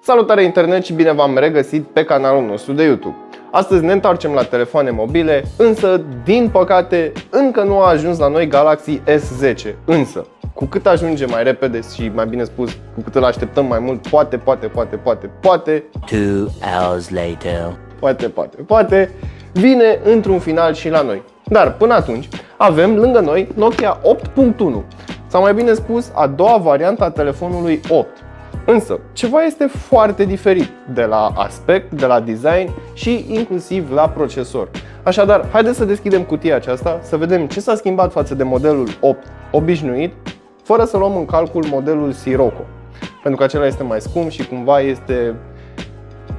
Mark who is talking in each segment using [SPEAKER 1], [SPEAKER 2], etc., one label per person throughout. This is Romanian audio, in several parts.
[SPEAKER 1] Salutare internet și bine v-am regăsit pe canalul nostru de YouTube. Astăzi ne întoarcem la telefoane mobile, însă, din păcate, încă nu a ajuns la noi Galaxy S10. Însă, cu cât ajunge mai repede și, mai bine spus, cu cât îl așteptăm mai mult, poate,
[SPEAKER 2] 2 hours later.
[SPEAKER 1] poate, vine într-un final și la noi. Dar, până atunci, avem lângă noi Nokia 8.1, sau mai bine spus, a doua variantă a telefonului 8. Însă, ceva este foarte diferit de la aspect, de la design și inclusiv la procesor. Așadar, haideți să deschidem cutia aceasta, să vedem ce s-a schimbat față de modelul 8 obișnuit, fără să luăm în calcul modelul Sirocco, pentru că acela este mai scump și cumva este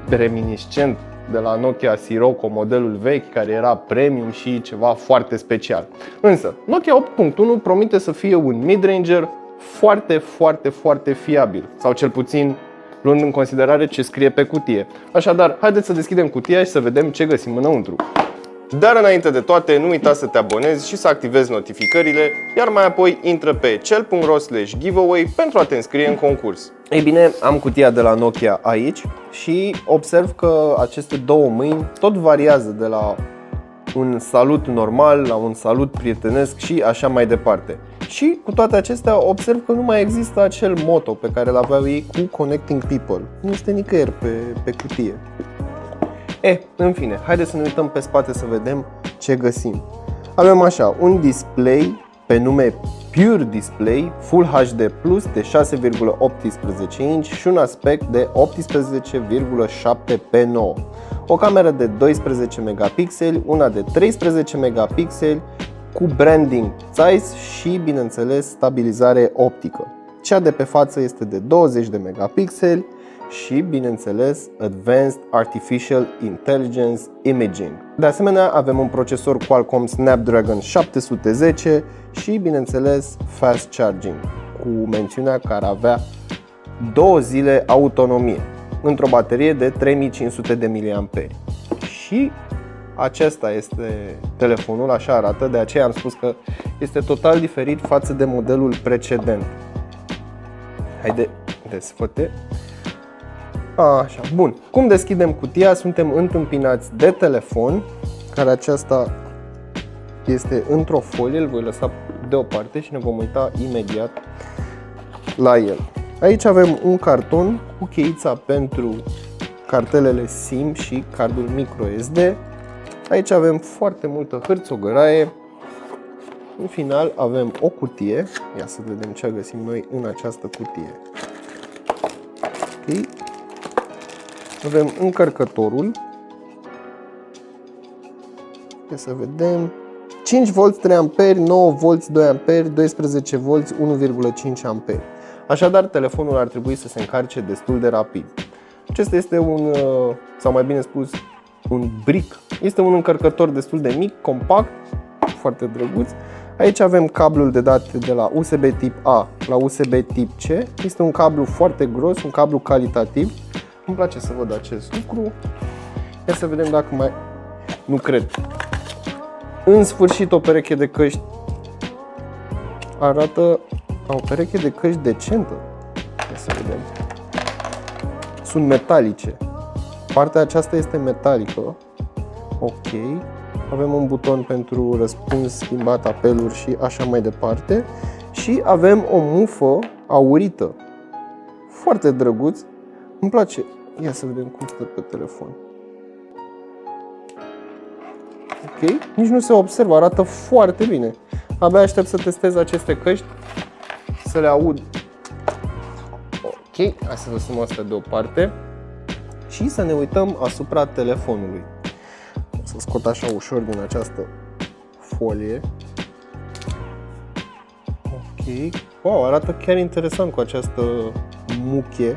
[SPEAKER 1] reminiscent de la Nokia Sirocco, modelul vechi, care era premium și ceva foarte special. Însă, Nokia 8.1 promite să fie un mid-ranger foarte fiabil, sau cel puțin luând în considerare ce scrie pe cutie. Așadar, haideți să deschidem cutia și să vedem ce găsim înăuntru. Dar înainte de toate, nu uita să te abonezi și să activezi notificările, iar mai apoi intră pe cel.ro/giveaway pentru a te înscrie în concurs. Ei bine, am cutia de la Nokia aici și observ că aceste două mâini tot variază de la un salut normal la un salut prietenesc și așa mai departe. Și cu toate acestea observ că nu mai există acel motto pe care îl aveau ei cu Connecting People. Nu este nicăieri pe cutie. În fine, haideți să ne uităm pe spate să vedem ce găsim. Avem așa, un display pe nume Pure Display Full HD Plus de 6,18 inch și un aspect de 18,7x9. O cameră de 12 megapixeli, una de 13 megapixeli cu branding Zeiss și, bineînțeles, stabilizare optică. Cea de pe față este de 20 de megapixeli și, bineînțeles, Advanced Artificial Intelligence Imaging. De asemenea, avem un procesor Qualcomm Snapdragon 710 și, bineînțeles, Fast Charging, cu mențiunea că ar avea 2 zile autonomie într-o baterie de 3500 de mAh. Și acesta este telefonul, așa arată, de aceea am spus că este total diferit față de modelul precedent. Haide, desfăte. Așa, bun. Cum deschidem cutia, suntem întâmpinați de telefon, care aceasta este într-o folie, îl voi lăsa deoparte și ne vom uita imediat la el. Aici avem un carton cu cheița pentru cartelele SIM și cardul microSD. Aici avem foarte multă hârțogăraie. În final avem o cutie. Ia să vedem ce găsim noi în această cutie. Okay. Avem încărcătorul. Ia să vedem. 5V 3A, 9V 2A, 12V 1,5A. Așadar, telefonul ar trebui să se încarce destul de rapid. Acesta este un, sau mai bine spus, un brick. Este un încărcător destul de mic, compact, foarte drăguț. Aici avem cablul de date de la USB tip A la USB tip C. Este un cablu foarte gros, un cablu calitativ. Îmi place să văd acest lucru. Ia să vedem dacă mai... Nu cred. În sfârșit, o pereche de căști. Arată o pereche de căști decentă. Ia să vedem. Sunt metalice. Partea aceasta este metalică. Ok. Avem un buton pentru răspuns, schimbat apeluri și așa mai departe. Și avem o mufă aurită. Foarte drăguț. Îmi place. Ia să vedem cum stă pe telefon. Ok. Nici nu se observă, arată foarte bine. Abia aștept să testez aceste căști, să le aud. Ok, hai să lăsăm asta deoparte și să ne uităm asupra telefonului. O să scot așa ușor din această folie. Ok, wow, arată chiar interesant cu această muchie.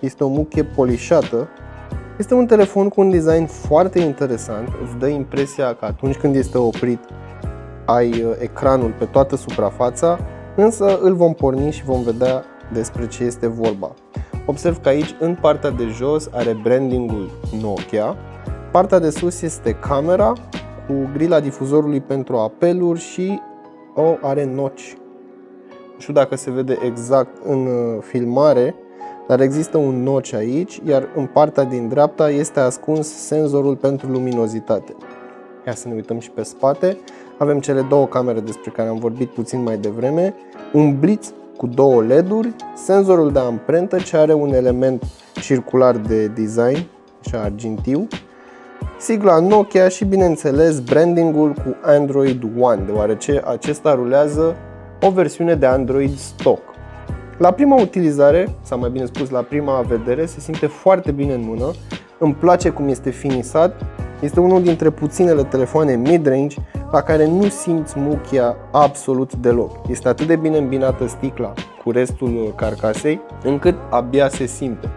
[SPEAKER 1] Este o muchie polișată. Este un telefon cu un design foarte interesant. Îți dă impresia că atunci când este oprit ai ecranul pe toată suprafața, însă îl vom porni și vom vedea despre ce este vorba. Observ că aici, în partea de jos, are brandingul Nokia. Partea de sus este camera cu grila difuzorului pentru apeluri și are noci. Nu știu dacă se vede exact în filmare. dar există un notch aici, iar în partea din dreapta este ascuns senzorul pentru luminozitate. Ia să ne uităm și pe spate. Avem cele două camere despre care am vorbit puțin mai devreme, un blitz cu două LED-uri, senzorul de amprentă ce are un element circular de design, așa argintiu, sigla Nokia și bineînțeles brandingul cu Android One, deoarece acesta rulează o versiune de Android stock. La prima utilizare, sau mai bine spus la prima vedere, se simte foarte bine în mână, îmi place cum este finisat, este unul dintre puținele telefoane mid-range la care nu simți muchia absolut deloc. Este atât de bine îmbinată sticla cu restul carcasei, încât abia se simte.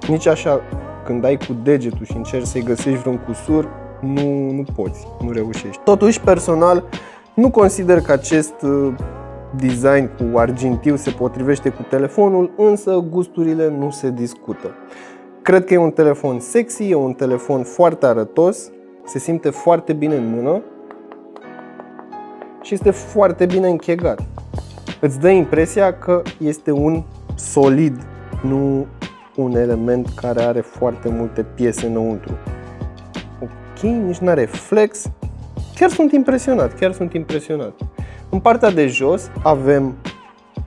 [SPEAKER 1] Nici așa, când dai cu degetul și încerci să-i găsești vreun cusur, nu poți, nu reușești. Totuși, personal, nu consider că acest design cu argintiu se potrivește cu telefonul, însă gusturile nu se discută. Cred că e un telefon sexy, e un telefon foarte arătos, se simte foarte bine în mână și este foarte bine închegat. Îți dă impresia că este un solid, nu un element care are foarte multe piese înăuntru. Ok, nici nu are flex. Chiar sunt impresionat. În partea de jos avem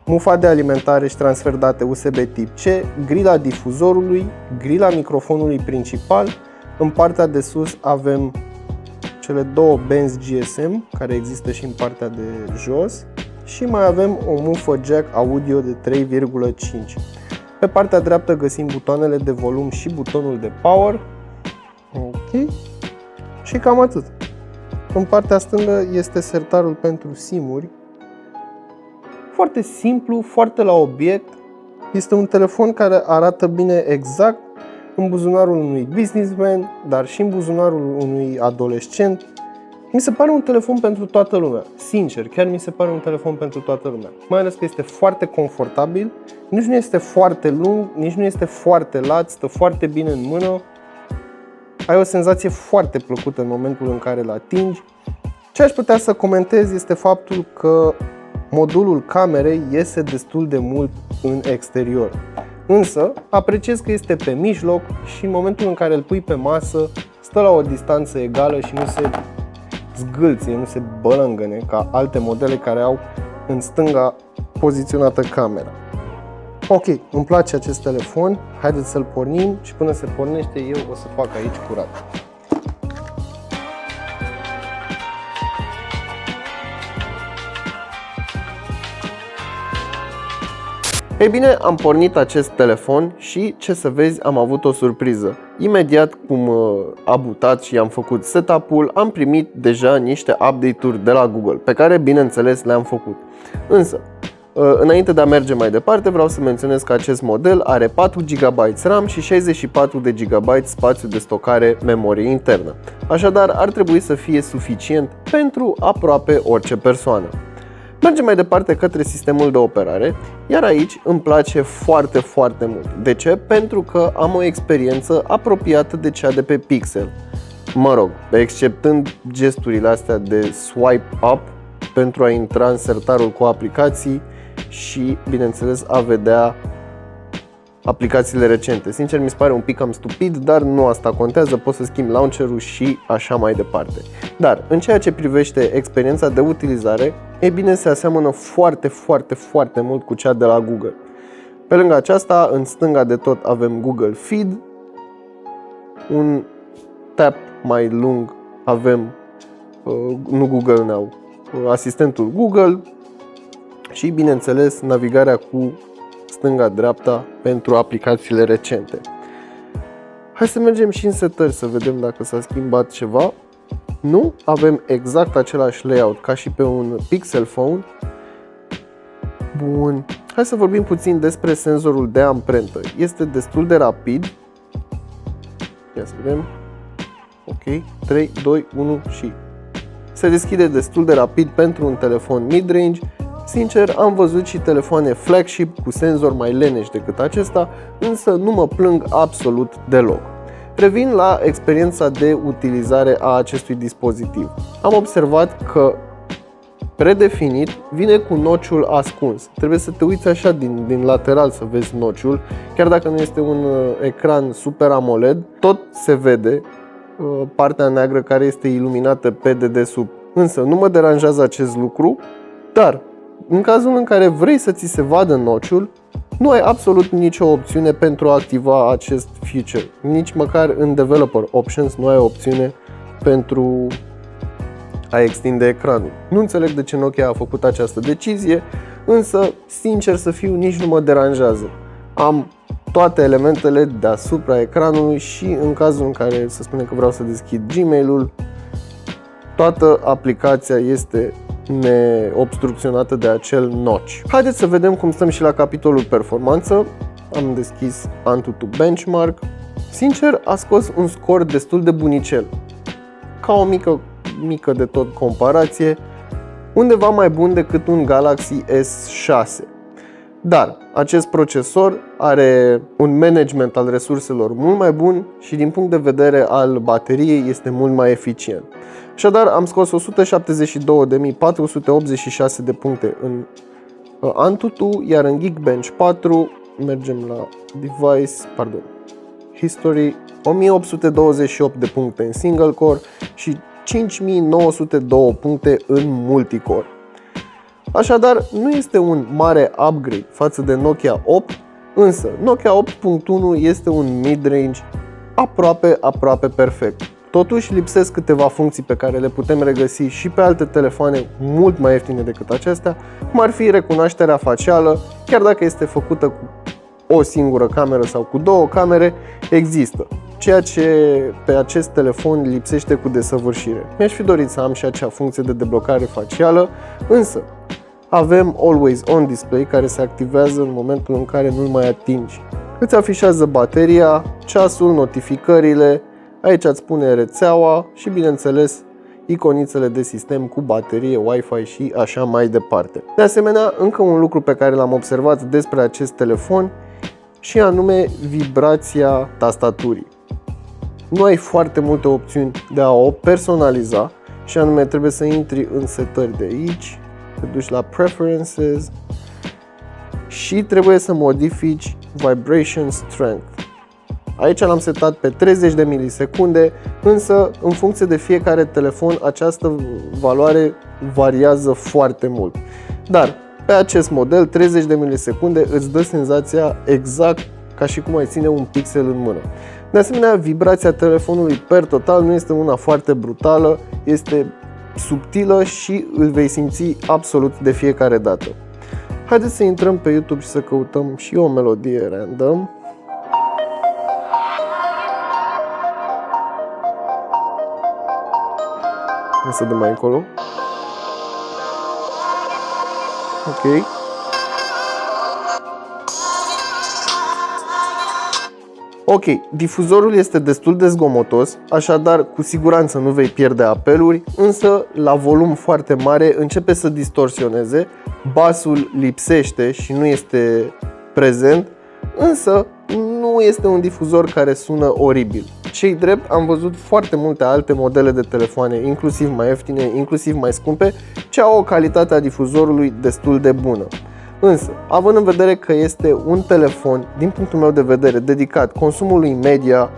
[SPEAKER 1] mufa de alimentare și transfer date USB tip C, grila difuzorului, grila microfonului principal. În partea de sus avem cele două benzi GSM care există și în partea de jos și mai avem o mufă jack audio de 3,5. Pe partea dreaptă găsim butoanele de volum și butonul de power. Ok. Și cam atât. În partea stângă este sertarul pentru SIM-uri. Foarte simplu, foarte la obiect. Este un telefon care arată bine exact în buzunarul unui businessman, dar și în buzunarul unui adolescent. Mi se pare un telefon pentru toată lumea. Sincer, chiar mi se pare un telefon pentru toată lumea. Mai ales că este foarte confortabil, nici nu este foarte lung, nici nu este foarte lat, stă foarte bine în mână. Ai o senzație foarte plăcută în momentul în care îl atingi. Ce aș putea să comentez este faptul că modulul camerei iese destul de mult în exterior. Însă, apreciez că este pe mijloc și în momentul în care îl pui pe masă, stă la o distanță egală și nu se zgâlție, nu se bălângăne ca alte modele care au în stânga poziționată camera. Ok, îmi place acest telefon, haideți să-l pornim și până se pornește eu o să fac aici curat. Ei bine, am pornit acest telefon și ce să vezi, am avut o surpriză. Imediat cum a bootat și am făcut setup-ul, am primit deja niște update-uri de la Google, pe care bineînțeles le-am făcut. Însă, înainte de a merge mai departe, vreau să menționez că acest model are 4 GB RAM și 64 de GB spațiu de stocare memorie internă. Așadar, ar trebui să fie suficient pentru aproape orice persoană. Mergem mai departe către sistemul de operare, iar aici îmi place foarte mult. De ce? Pentru că am o experiență apropiată de cea de pe Pixel. Mă rog, exceptând gesturile astea de swipe up pentru a intra în sertarul cu aplicații și, bineînțeles, a vedea aplicațiile recente. Sincer, mi se pare un pic cam stupid, dar nu asta contează, pot să schimb launcherul și așa mai departe. Dar, în ceea ce privește experiența de utilizare, e bine, se aseamănă foarte mult cu cea de la Google. Pe lângă aceasta, în stânga de tot avem Google Feed, un tap mai lung avem, nu Google Now, asistentul Google și, bineînțeles, navigarea cu stânga-dreapta pentru aplicațiile recente. Hai să mergem și în setări să vedem dacă s-a schimbat ceva. Nu, avem exact același layout ca și pe un Pixel Phone. Bun. Hai să vorbim puțin despre senzorul de amprentă. Este destul de rapid. Ia să vedem. Ok, 3, 2, 1 și se deschide destul de rapid pentru un telefon mid-range. Sincer, am văzut și telefoane flagship cu senzor mai leneși decât acesta, însă nu mă plâng absolut deloc. Revin la experiența de utilizare a acestui dispozitiv. Am observat că predefinit, vine cu notch-ul ascuns. Trebuie să te uiți așa din lateral să vezi notch-ul. Chiar dacă nu este un ecran Super AMOLED, tot se vede partea neagră care este iluminată pe dedesubt. Însă nu mă deranjează acest lucru, dar în cazul în care vrei să ți se vadă notch-ul, nu ai absolut nicio opțiune pentru a activa acest feature. Nici măcar în Developer Options nu ai opțiune pentru a extinde ecranul. Nu înțeleg de ce Nokia a făcut această decizie, însă, sincer să fiu, nici nu mă deranjează. Am toate elementele deasupra ecranului și în cazul în care, să spunem că vreau să deschid Gmail-ul, toată aplicația este neobstrucționată de acel notch. Haideți să vedem cum stăm și la capitolul performanță. Am deschis AnTuTu Benchmark. Sincer, a scos un scor destul de bunicel. Ca o mică de tot comparație, undeva mai bun decât un Galaxy S6. Dar acest procesor are un management al resurselor mult mai bun și din punct de vedere al bateriei este mult mai eficient. Așadar am scos 172.486 de puncte în AnTuTu, iar în Geekbench 4 mergem la History, 1828 de puncte în single core și 5902 puncte în multicore. Așadar, nu este un mare upgrade față de Nokia 8, însă Nokia 8.1 este un mid-range aproape perfect. Totuși lipsesc câteva funcții pe care le putem regăsi și pe alte telefoane mult mai ieftine decât acestea, cum ar fi recunoașterea facială, chiar dacă este făcută cu o singură cameră sau cu două camere, există. Ceea ce pe acest telefon lipsește cu desăvârșire. Mi-aș fi dorit să am și acea funcție de deblocare facială, însă avem Always On Display care se activează în momentul în care nu-l mai atingi. Îți afișează bateria, ceasul, notificările, aici îți spune rețeaua și bineînțeles iconițele de sistem cu baterie, Wi-Fi și așa mai departe. De asemenea, încă un lucru pe care l-am observat despre acest telefon și anume vibrația tastaturii. Nu ai foarte multe opțiuni de a o personaliza și anume trebuie să intri în setări de aici, te duci la Preferences și trebuie să modifici Vibration Strength. Aici l-am setat pe 30 de milisecunde, însă în funcție de fiecare telefon această valoare variază foarte mult. Dar pe acest model 30 de milisecunde îți dă senzația exact ca și cum ai ține un pixel în mână. De asemenea, vibrația telefonului per total nu este una foarte brutală, este subtilă și îl vei simți absolut de fiecare dată. Haideți să intrăm pe YouTube și să căutăm și o melodie random. Să dăm mai încolo. Ok. Ok, difuzorul este destul de zgomotos, așadar cu siguranță nu vei pierde apeluri, însă la volum foarte mare începe să distorsioneze, basul lipsește și nu este prezent, însă nu este un difuzor care sună oribil. Ce-i drept, am văzut foarte multe alte modele de telefoane, inclusiv mai ieftine, inclusiv mai scumpe, ce au o calitate a difuzorului destul de bună. Însă, având în vedere că este un telefon, din punctul meu de vedere, dedicat consumului media,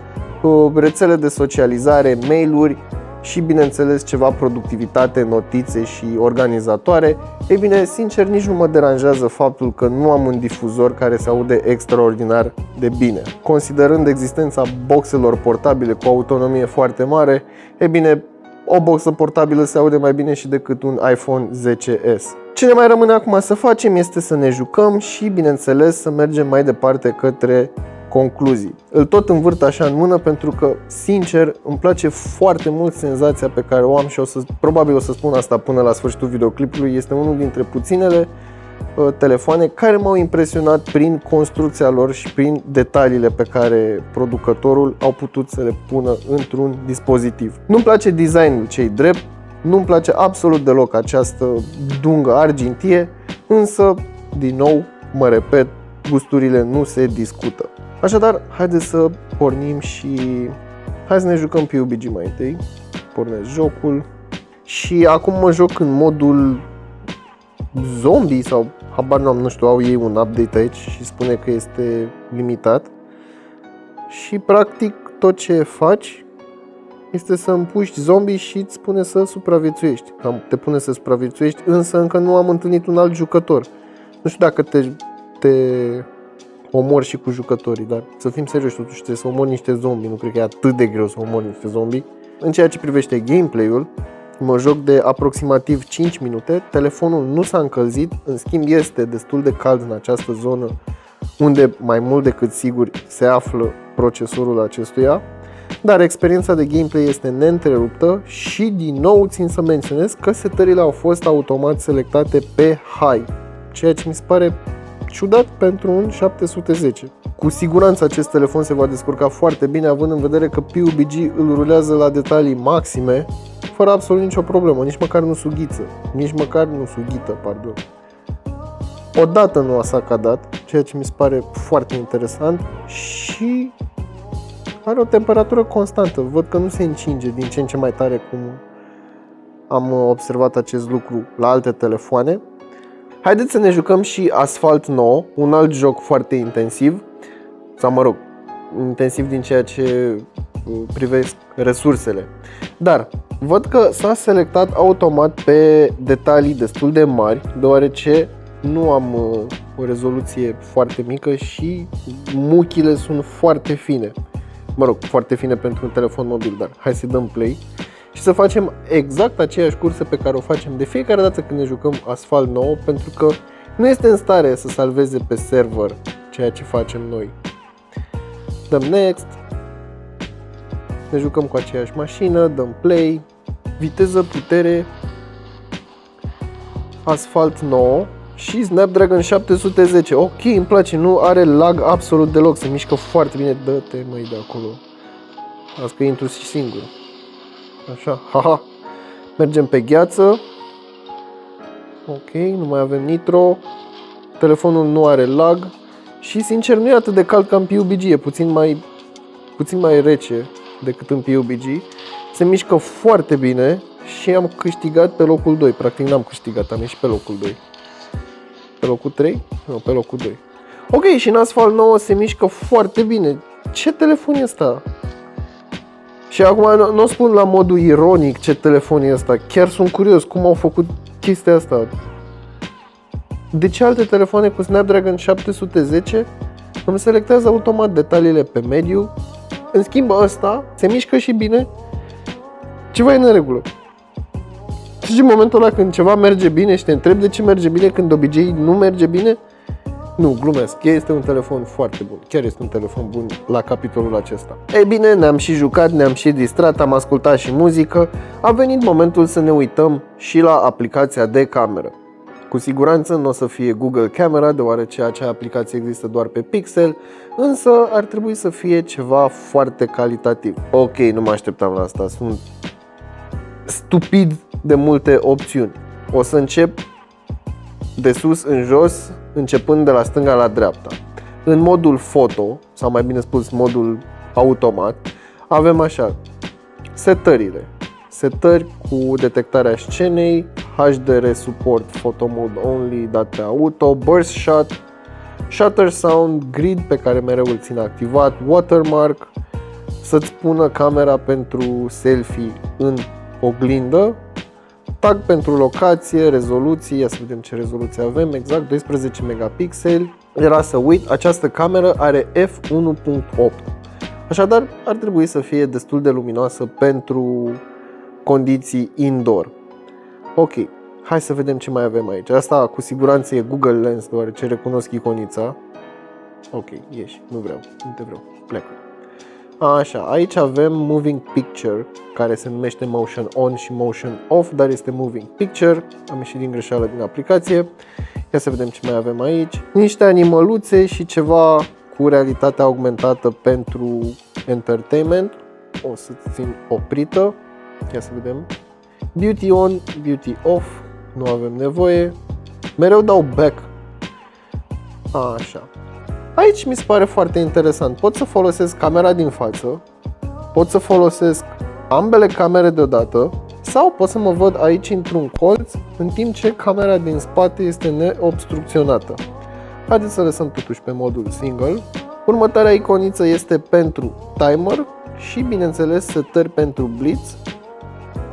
[SPEAKER 1] rețele de socializare, mail-uri și, bineînțeles, ceva productivitate, notițe și organizatoare, ei bine, sincer, nici nu mă deranjează faptul că nu am un difuzor care se aude extraordinar de bine. Considerând existența boxelor portabile cu autonomie foarte mare, ei bine, o boxă portabilă se aude mai bine și decât un iPhone 10s. Ce ne mai rămâne acum să facem este să ne jucăm și, bineînțeles, să mergem mai departe către concluzii. Îl tot învârt așa în mână pentru că, sincer, îmi place foarte mult senzația pe care o am și probabil o să spun asta până la sfârșitul videoclipului. Este unul dintre puținele telefoane care m-au impresionat prin construcția lor și prin detaliile pe care producătorul au putut să le pună într-un dispozitiv. Nu-mi place designul ce-i drept, nu-mi place absolut deloc această dungă argintie, însă, din nou, mă repet, gusturile nu se discută. Așadar, haideți să pornim și hai să ne jucăm PUBG mai întâi. Pornesc jocul și acum mă joc în modul zombie sau habar n-am, nu știu, au ei un update aici și spune că este limitat. Și practic tot ce faci este să împuști zombie și îți spune să supraviețuiești. Te pune să supraviețuiești, însă încă nu am întâlnit un alt jucător. Nu știu dacă te omori și cu jucătorii, dar să fim serioși, totuși trebuie să omori niște zombie. Nu cred că e atât de greu să omori niște zombie. În ceea ce privește gameplay-ul, mă joc de aproximativ 5 minute, telefonul nu s-a încălzit, în schimb este destul de cald în această zonă unde mai mult decât sigur se află procesorul acestuia, dar experiența de gameplay este neîntreruptă și din nou țin să menționez că setările au fost automat selectate pe high, ceea ce mi se pare ciudat pentru un 710. Cu siguranță acest telefon se va descurca foarte bine, având în vedere că PUBG îl rulează la detalii maxime, fără absolut nicio problemă, nici măcar nu sughită, pardon. Odată nu a sacadat, ceea ce mi se pare foarte interesant, și are o temperatură constantă. Văd că nu se încinge din ce în ce mai tare, cum am observat acest lucru la alte telefoane. Haideți să ne jucăm și Asphalt 9, un alt joc foarte intensiv, sau mă rog, intensiv din ceea ce privesc resursele. Dar văd că s-a selectat automat pe detalii destul de mari, deoarece nu am o rezoluție foarte mică și muchile sunt foarte fine. Mă rog, foarte fine pentru un telefon mobil, dar hai să dăm play și să facem exact aceeași cursă pe care o facem de fiecare dată când ne jucăm Asphalt 9, pentru că nu este în stare să salveze pe server ceea ce facem noi. Dăm next, ne jucăm cu aceeași mașină, dăm play, viteză, putere, Asphalt 9 și Snapdragon 710. Ok, îmi place, nu are lag absolut deloc, se mișcă foarte bine. Dă-te măi de acolo. Las că intru și singur. Așa, haha. Mergem pe gheață. Ok, nu mai avem nitro. Telefonul nu are lag. Și sincer nu e atât de cald ca în PUBG, e puțin mai rece decât în PUBG. Se mișcă foarte bine și am câștigat pe locul 2. Practic n-am câștigat, am ieșit pe locul 2. Pe locul 3? Nu, pe locul 2. Ok, și în Asphalt 9 se mișcă foarte bine. Ce telefon e ăsta? Și acum nu o spun la modul ironic ce telefon e ăsta. Chiar sunt curios cum au făcut chestia asta. De ce alte telefoane cu Snapdragon 710 îmi selectează automat detaliile pe mediu? În schimb ăsta se mișcă și bine. Ceva e în regulă. Și în momentul ăla când ceva merge bine și te întrebi de ce merge bine când de obicei nu merge bine? Nu, glumesc, este un telefon foarte bun. Chiar este un telefon bun la capitolul acesta. Ei bine, ne-am și jucat, ne-am și distrat, am ascultat și muzică. A venit momentul să ne uităm și la aplicația de cameră. Cu siguranță nu o să fie Google Camera, deoarece acea aplicație există doar pe Pixel, însă ar trebui să fie ceva foarte calitativ. Ok, nu mă așteptam la asta, sunt stupid de multe opțiuni. O să încep de sus în jos, începând de la stânga la dreapta. În modul foto, sau mai bine spus modul automat, avem așa setările. Setări cu detectarea scenei, HDR support, photo mode only, date auto, burst shot, shutter sound, grid pe care mereu îl țin activat, watermark, să-ți pună camera pentru selfie în oglindă, tag pentru locație, rezoluție, ia să vedem ce rezoluție avem, exact 12 megapixeli. Era să uit, această cameră are f1.8, așadar ar trebui să fie destul de luminoasă pentru condiții indoor. Ok, hai să vedem ce mai avem aici. Asta cu siguranță e Google Lens, deoarece recunosc iconița. Ok, ieși, nu te vreau, plecă. Așa, aici avem Moving Picture, care se numește Motion On și Motion Off, dar este Moving Picture. Am ieșit din greșeală din aplicație. Ia să vedem ce mai avem aici. Niște animăluțe și ceva cu realitatea augmentată pentru entertainment. O să țin oprită. Ia să vedem. Beauty On, Beauty Off. Nu avem nevoie. Mereu dau back. Așa. Aici mi se pare foarte interesant. Pot să folosesc camera din față. Pot să folosesc ambele camere deodată. Sau pot să mă văd aici într-un colț, în timp ce camera din spate este neobstrucționată. Haideți să lăsăm totuși pe modul single. Următoarea iconiță este pentru timer și, bineînțeles, setări pentru blitz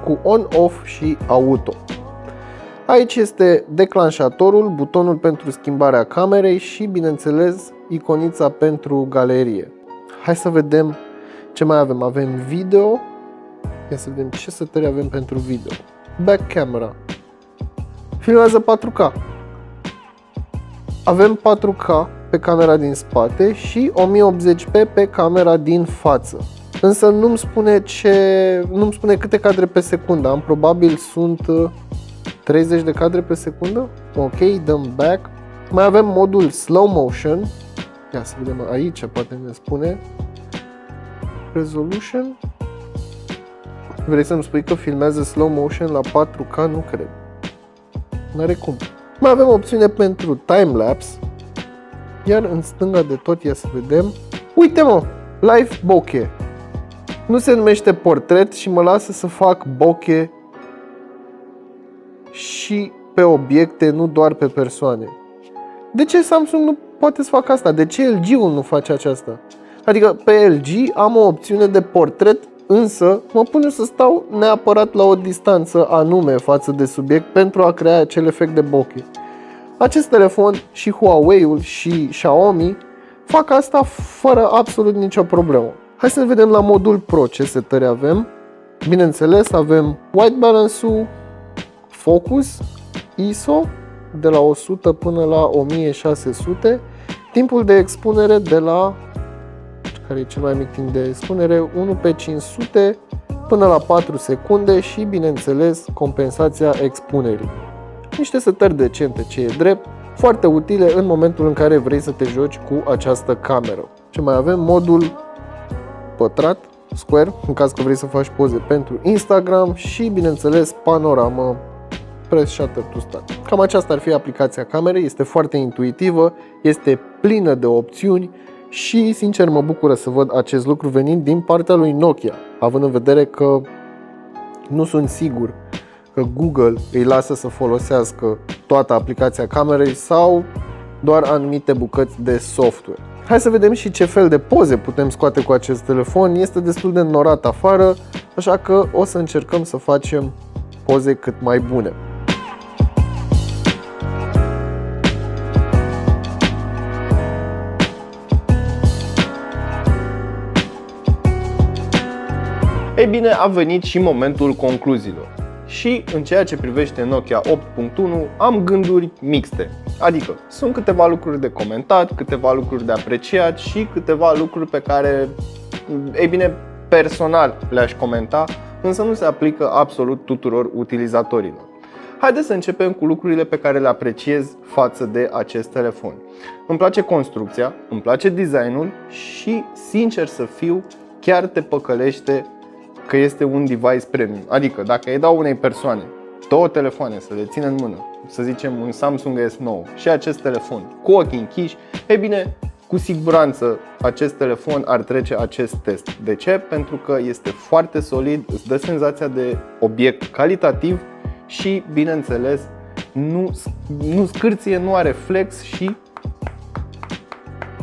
[SPEAKER 1] cu on-off și auto. Aici este declanșatorul, butonul pentru schimbarea camerei și, bineînțeles, iconița pentru galerie. Hai să vedem ce mai avem. Avem video. Ia să vedem ce setări avem pentru video. Back camera. Filmează 4K. Avem 4K pe camera din spate și 1080p pe camera din față. Însă nu-mi spune câte cadre pe secundă. Am probabil sunt 30 de cadre pe secundă. Ok, dăm back. Mai avem modul slow motion. Ia să vedem aici, poate ne spune. Resolution. Vrei să-mi spui că filmează slow motion la 4K? Nu cred. N-are cum. Mai avem opțiune pentru timelapse. Iar în stânga de tot, ia să vedem. Uite mă! Live bokeh. Nu se numește portret și mă lasă să fac bokeh și pe obiecte, nu doar pe persoane. De ce Samsung nu poate să facă asta? De ce LG-ul nu face aceasta? Adică pe LG am o opțiune de portret, însă mă pune să stau neapărat la o distanță anume față de subiect pentru a crea acel efect de bokeh. Acest telefon și Huawei-ul și Xiaomi fac asta fără absolut nicio problemă. Hai să ne vedem la modul Pro ce setări avem. Bineînțeles, avem white balance-ul, focus, ISO de la 100 până la 1600, timpul de expunere de la, care e cel mai mic timp de expunere, 1/500 până la 4 secunde și, bineînțeles, compensația expunerii. Niște setări decente, ce e drept, foarte utile în momentul în care vrei să te joci cu această cameră. Ce mai avem? Modul pătrat, square, în caz că vrei să faci poze pentru Instagram și, bineînțeles, panoramă, press shutter to start. Cam aceasta ar fi aplicația camerei, este foarte intuitivă, este plină de opțiuni și, sincer, mă bucură să văd acest lucru venind din partea lui Nokia, având în vedere că nu sunt sigur că Google îi lasă să folosească toată aplicația camerei sau doar anumite bucăți de software. Hai să vedem și ce fel de poze putem scoate cu acest telefon. Este destul de înnorat afară, așa că o să încercăm să facem poze cât mai bune. Ei bine, a venit și momentul concluziilor. Și în ceea ce privește Nokia 8.1 am gânduri mixte. Adică sunt câteva lucruri de comentat, câteva lucruri de apreciat și câteva lucruri pe care, ei bine, personal le-aș comenta, însă nu se aplică absolut tuturor utilizatorilor. Haideți să începem cu lucrurile pe care le apreciez față de acest telefon. Îmi place construcția, îmi place designul și, sincer să fiu, chiar te păcălește că este un device premium. Adică dacă îi dau unei persoane două telefoane să le țină în mână, să zicem un Samsung S9 și acest telefon cu ochii închiși, e bine, cu siguranță acest telefon ar trece acest test. De ce? Pentru că este foarte solid, îți dă senzația de obiect calitativ și, bineînțeles, nu scârție, nu are flex și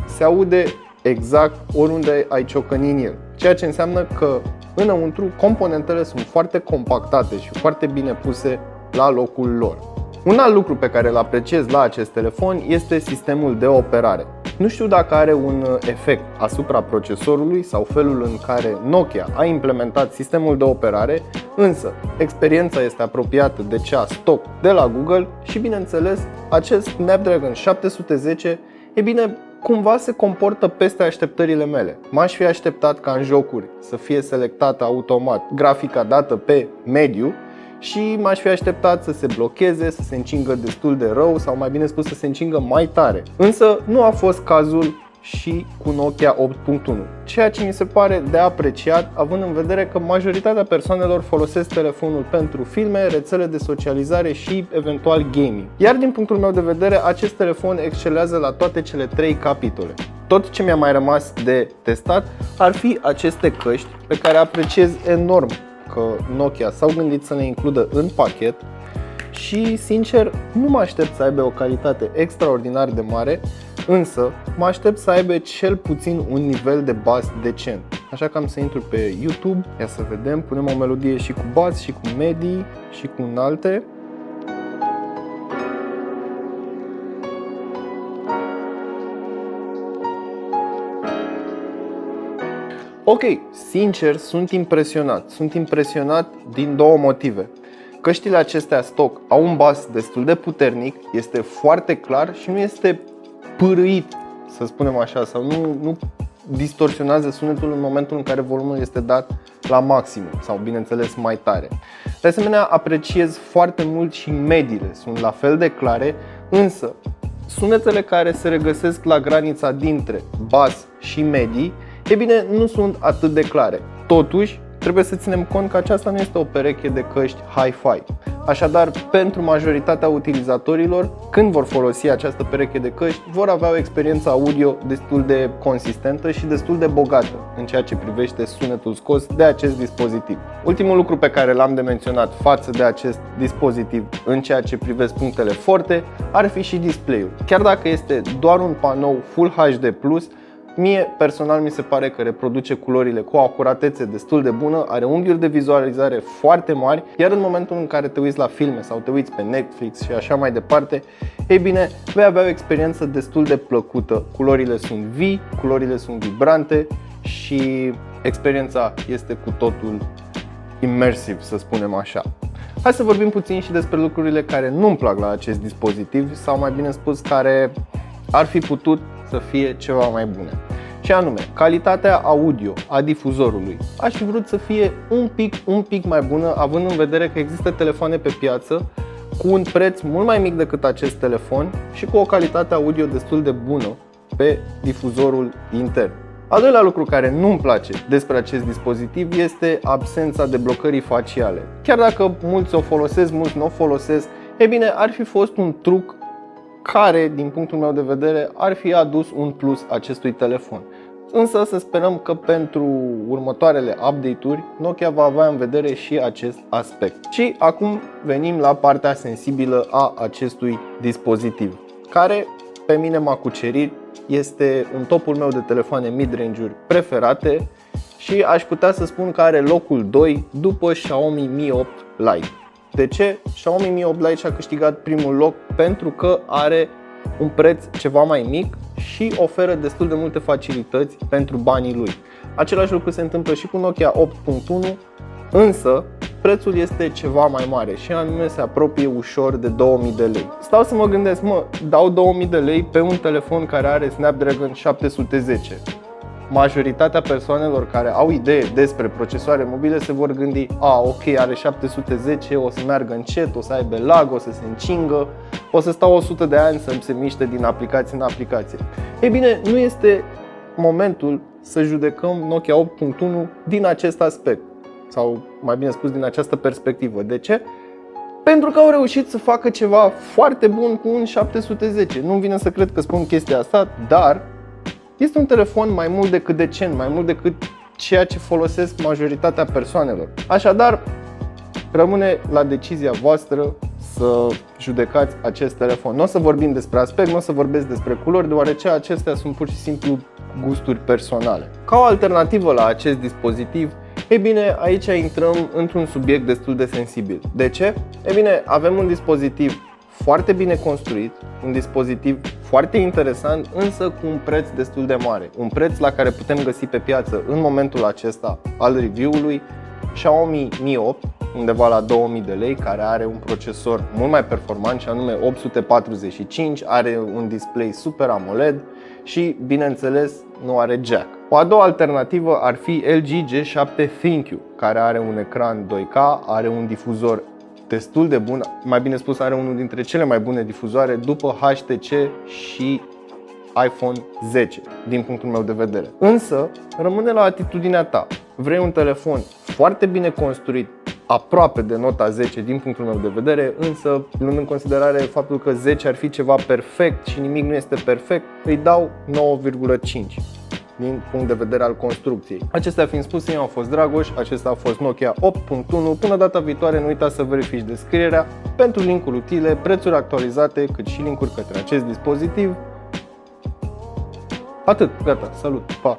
[SPEAKER 1] se aude exact oriunde ai ciocăni în el. Ceea ce înseamnă că înăuntru componentele sunt foarte compactate și foarte bine puse la locul lor. Un alt lucru pe care îl apreciez la acest telefon este sistemul de operare. Nu știu dacă are un efect asupra procesorului sau felul în care Nokia a implementat sistemul de operare, însă experiența este apropiată de cea stock de la Google și, bineînțeles, acest Snapdragon 710, e bine, cumva se comportă peste așteptările mele. M-aș fi așteptat ca în jocuri să fie selectată automat grafica dată pe mediu și m-aș fi așteptat să se blocheze, să se încingă destul de rău sau, mai bine spus, să se încingă mai tare. Însă nu a fost cazul și cu Nokia 8.1, ceea ce mi se pare de apreciat, având în vedere că majoritatea persoanelor folosesc telefonul pentru filme, rețele de socializare și eventual gaming. Iar din punctul meu de vedere, acest telefon excelează la toate cele trei capitole. Tot ce mi-a mai rămas de testat ar fi aceste căști pe care apreciez enorm că Nokia s-au gândit să ne includă în pachet și, sincer, nu mă aștept să aibă o calitate extraordinar de mare, însă mă aștept să aibă cel puțin un nivel de bas decent. Așa că am să intru pe YouTube, ia să vedem, punem o melodie și cu bas, și cu medii, și cu înalte. Ok, sincer, sunt impresionat. Sunt impresionat din două motive. Căștile acestea stock au un bas destul de puternic, este foarte clar și nu este pârâit, să spunem așa, sau nu distorsionează sunetul în momentul în care volumul este dat la maximum sau, bineînțeles, mai tare. De asemenea, apreciez foarte mult și mediile, sunt la fel de clare, însă sunetele care se regăsesc la granița dintre bas și medii, e bine, nu sunt atât de clare. Totuși, trebuie să ținem cont că aceasta nu este o pereche de căști hi-fi. Așadar, pentru majoritatea utilizatorilor, când vor folosi această pereche de căști, vor avea o experiență audio destul de consistentă și destul de bogată în ceea ce privește sunetul scos de acest dispozitiv. Ultimul lucru pe care l-am de menționat față de acest dispozitiv în ceea ce privesc punctele forte ar fi și display-ul. Chiar dacă este doar un panou Full HD+, mie personal mi se pare că reproduce culorile cu o acuratețe destul de bună, are unghiuri de vizualizare foarte mari, iar în momentul în care te uiți la filme sau te uiți pe Netflix și așa mai departe, ei bine, vei avea o experiență destul de plăcută. Culorile sunt vii, culorile sunt vibrante și experiența este cu totul immersive, să spunem așa. Hai să vorbim puțin și despre lucrurile care nu-mi plac la acest dispozitiv, sau mai bine spus, care ar fi putut să fie ceva mai bune. Și anume, calitatea audio a difuzorului. Aș fi vrut să fie un pic mai bună, având în vedere că există telefoane pe piață cu un preț mult mai mic decât acest telefon și cu o calitate audio destul de bună pe difuzorul intern. Al doilea lucru care nu-mi place despre acest dispozitiv este absența de blocării faciale. Chiar dacă mulți o folosesc, mulți nu o folosesc, e bine, ar fi fost un truc care, din punctul meu de vedere, ar fi adus un plus acestui telefon. Însă să sperăm că pentru următoarele update-uri Nokia va avea în vedere și acest aspect. Și acum venim la partea sensibilă a acestui dispozitiv, care pe mine m-a cucerit, este în topul meu de telefoane mid-range-uri preferate și aș putea să spun că are locul 2 după Xiaomi Mi 8 Lite. De ce? Xiaomi Mi 8 Lite și-a câștigat primul loc pentru că are un preț ceva mai mic și oferă destul de multe facilități pentru banii lui. Același lucru se întâmplă și cu Nokia 8.1, însă prețul este ceva mai mare și anume se apropie ușor de 2000 de lei. Stau să mă gândesc, dau 2000 de lei pe un telefon care are Snapdragon 710. Majoritatea persoanelor care au idee despre procesoare mobile se vor gândi: ok, are 710, o să meargă încet, o să aibă lag, o să se încingă, o să stau 100 de ani să-mi se miște din aplicație în aplicație. Ei bine, nu este momentul să judecăm Nokia 8.1 din acest aspect, sau mai bine spus, din această perspectivă. De ce? Pentru că au reușit să facă ceva foarte bun cu un 710. Nu-mi vine să cred că spun chestia asta, dar este un telefon mai mult decât decent, mai mult decât ceea ce folosesc majoritatea persoanelor. Așadar, rămâne la decizia voastră să judecați acest telefon. Nu o să vorbim despre aspect, nu o să vorbesc despre culori, deoarece acestea sunt pur și simplu gusturi personale. Ca o alternativă la acest dispozitiv, ei bine, aici intrăm într-un subiect destul de sensibil. De ce? Ei bine, avem un dispozitiv foarte bine construit, un dispozitiv foarte interesant, însă cu un preț destul de mare. Un preț la care putem găsi pe piață în momentul acesta al review-ului Xiaomi Mi 8, undeva la 2000 de lei, care are un procesor mult mai performant, și anume 845, are un display Super AMOLED și, bineînțeles, nu are jack. O a doua alternativă ar fi LG G7 ThinQ, care are un ecran 2K, are un difuzor destul de bun, mai bine spus, are unul dintre cele mai bune difuzoare după HTC și iPhone 10, din punctul meu de vedere. Însă, rămâne la atitudinea ta. Vrei un telefon foarte bine construit, aproape de nota 10 din punctul meu de vedere, însă, luând în considerare faptul că 10 ar fi ceva perfect și nimic nu este perfect, îi dau 9,5. din punct de vedere al construcției. Acestea fiind spuse, eu am fost Dragoș, acesta a fost Nokia 8.1. Până data viitoare, nu uita să verifici descrierea pentru linkuri utile, prețuri actualizate, cât și linkuri către acest dispozitiv. Atât, gata, salut, pa!